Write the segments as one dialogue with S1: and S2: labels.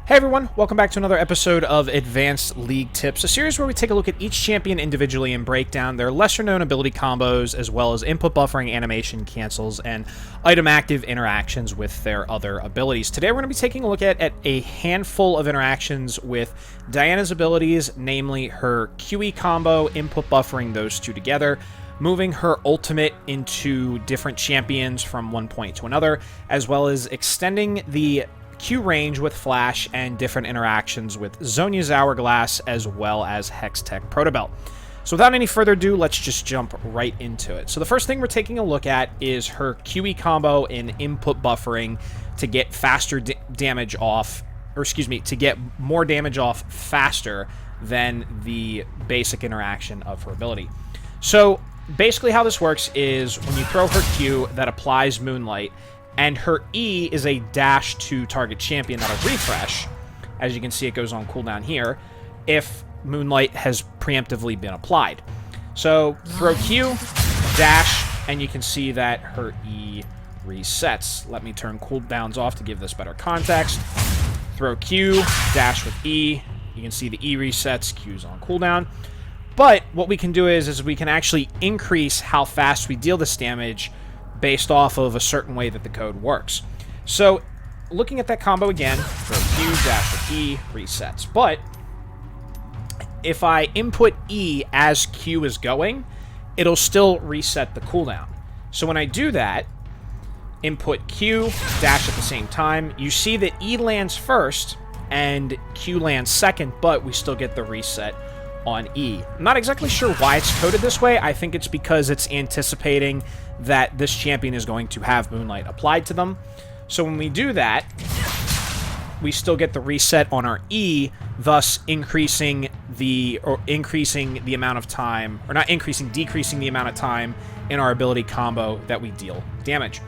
S1: Hey everyone, welcome back to another episode of Advanced League Tips, a series where we take a look at each champion individually and break down their lesser-known ability combos, as well as input buffering, animation cancels, and item active interactions with their other abilities. Today we're going to be taking a look at a handful of interactions with Diana's abilities, namely her QE combo, input buffering those two together, moving her ultimate into different champions from one point to another, as well as extending the Q range with Flash and different interactions with Zhonya's Hourglass as well as Hextech Protobelt. So without any further ado, let's just jump right into it. So the first thing we're taking a look at is her QE combo in input buffering to get faster damage off, or excuse me, to get more damage off faster than the basic interaction of her ability. So basically how this works is when you throw her Q that applies Moonlight, and her E is a dash to target champion that'll refresh. As you can see, it goes on cooldown here if Moonlight has preemptively been applied. So throw Q, dash, and you can see that her E resets. Let me turn cooldowns off to give this better context. Throw Q, dash with E. You can see the E resets, Q's on cooldown. But what we can do is we can actually increase how fast we deal this damage based off of a certain way that the code works. So, looking at that combo again, throw Q, dash with E, resets. But, if I input E as Q is going, it'll still reset the cooldown. So when I do that, input Q, dash at the same time, you see that E lands first, and Q lands second, but we still get the reset on E. I'm not exactly sure why it's coded this way. I think it's because it's anticipating that this champion is going to have Moonlight applied to them. So when we do that, we still get the reset on our E, thus decreasing the amount of time in our ability combo that we deal damage.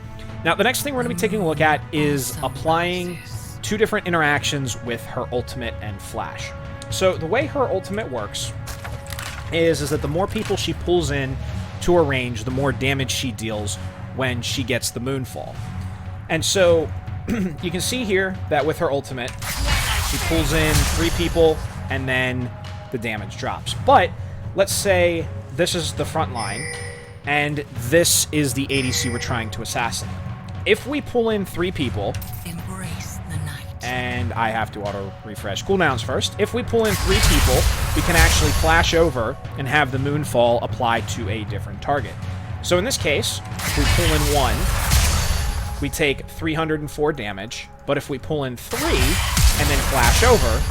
S1: Now, the next thing we're going to be taking a look at is applying two different interactions with her ultimate and Flash. So the way her ultimate works is that the more people she pulls in to her range, the more damage she deals when she gets the Moonfall. And so you can see here that with her ultimate, she pulls in 3 people and then the damage drops. But let's say this is the front line and this is the ADC we're trying to assassinate. If we pull in 3 people, and I have to auto-refresh cooldowns first. If we pull in 3 people, we can actually flash over and have the Moonfall apply to a different target. So in this case, if we pull in 1, we take 304 damage, but if we pull in 3 and then flash over,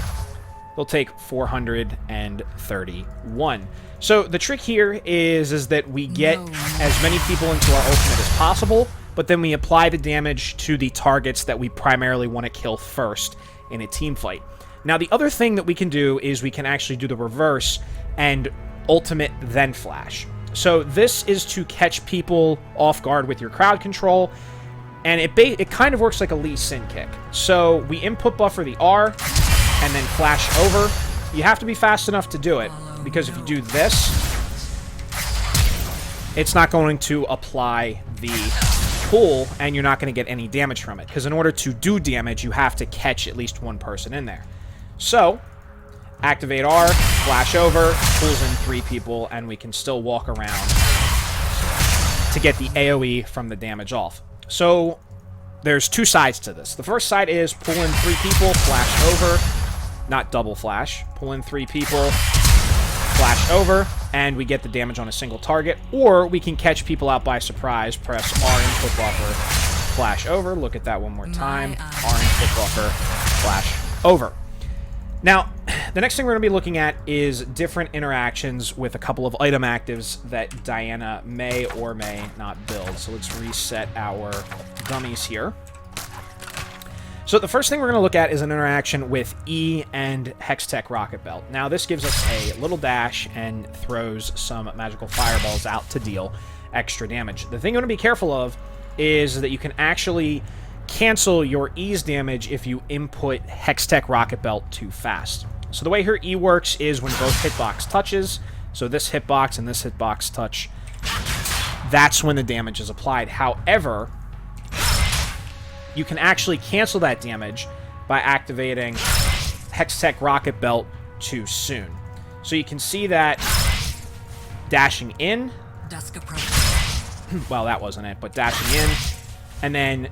S1: they'll take 431. So the trick here is that we get as many people into our ultimate as possible, but then we apply the damage to the targets that we primarily want to kill first in a team fight. Now, the other thing that we can do is we can actually do the reverse and ultimate then flash. So this is to catch people off guard with your crowd control, and it kind of works like a Lee Sin kick. So we input buffer the R and then flash over. You have to be fast enough to do it, because if you do this, it's not going to apply the pull, and you're not going to get any damage from it, because in order to do damage, you have to catch at least one person in there. So, activate R, flash over, pulls in 3 people, and we can still walk around to get the AoE from the damage off. So, there's 2 sides to this. The first side is pull in 3 people, flash over, not double flash, pull in 3 people, flash over, and we get the damage on a single target, or we can catch people out by surprise, press R input buffer, flash over, look at that one more time, R input buffer, flash over. Now, the next thing we're going to be looking at is different interactions with a couple of item actives that Diana may or may not build. So let's reset our dummies here. So the first thing we're going to look at is an interaction with E and Hextech Rocket Belt. Now this gives us a little dash and throws some magical fireballs out to deal extra damage. The thing you want to be careful of is that you can actually cancel your E's damage if you input Hextech Rocket Belt too fast. So the way her E works is when both hitbox touches, so this hitbox and this hitbox touch, that's when the damage is applied. However, you can actually cancel that damage by activating Hextech Rocket Belt too soon. So you can see that dashing in, well, that wasn't it, but dashing in, and then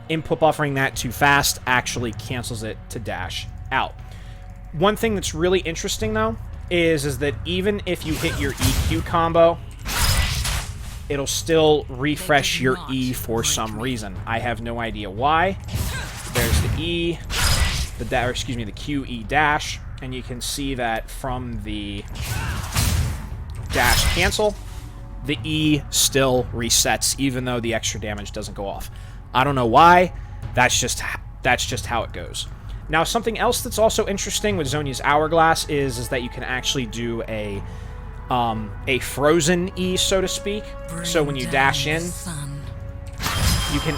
S1: input buffering that too fast actually cancels it to dash out. One thing that's really interesting, though, is that even if you hit your EQ combo, it'll still refresh your E for some reason. I have no idea why. There's the E, the Q, E dash, and you can see that from the dash cancel, the E still resets, even though the extra damage doesn't go off. I don't know why. That's just how it goes. Now, something else that's also interesting with Zhonya's Hourglass is that you can actually do a frozen E, so to speak. So when you dash in, you can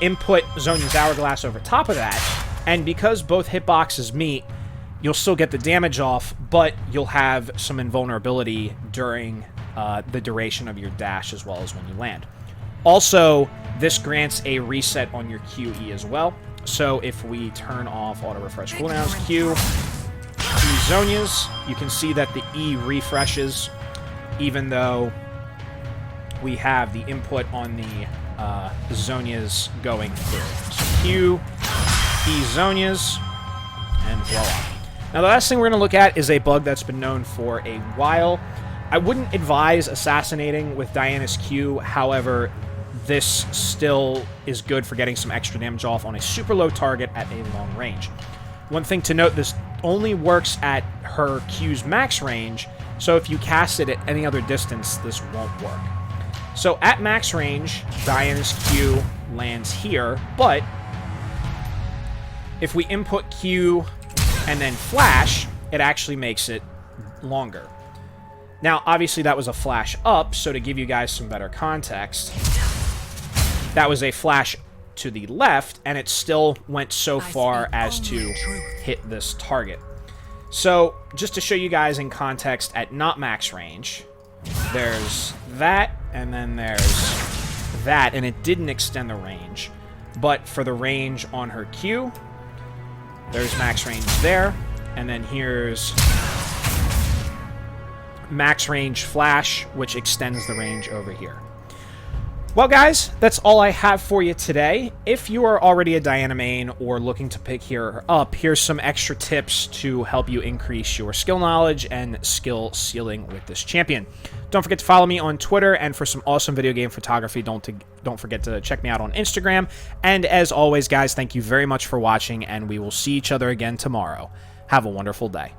S1: input Zhonya's Hourglass over top of that, and because both hitboxes meet, you'll still get the damage off, but you'll have some invulnerability during the duration of your dash as well as when you land. Also, this grants a reset on your QE as well. So if we turn off auto refresh cooldowns, Q, Zhonya's, you can see that the E refreshes, even though we have the input on the Zhonya's going through. So Q, E Zhonya's, and voila. Now the last thing we're going to look at is a bug that's been known for a while. I wouldn't advise assassinating with Diana's Q, however, this still is good for getting some extra damage off on a super low target at a long range. One thing to note, this only works at her Q's max range, so if you cast it at any other distance, this won't work. So at max range, Diana's Q lands here, but if we input Q and then flash, it actually makes it longer. Now, obviously that was a flash up, so to give you guys some better context, that was a flash to the left, and it still went so far as to hit this target. So, just to show you guys in context, at not max range, there's that, and then there's that, and it didn't extend the range. But for the range on her Q, there's max range there, and then here's max range flash, which extends the range over here. Well, guys, that's all I have for you today. If you are already a Diana main or looking to pick her up, here's some extra tips to help you increase your skill knowledge and skill ceiling with this champion. Don't forget to follow me on Twitter, and for some awesome video game photography, don't forget to check me out on Instagram. And as always, guys, thank you very much for watching, and we will see each other again tomorrow. Have a wonderful day.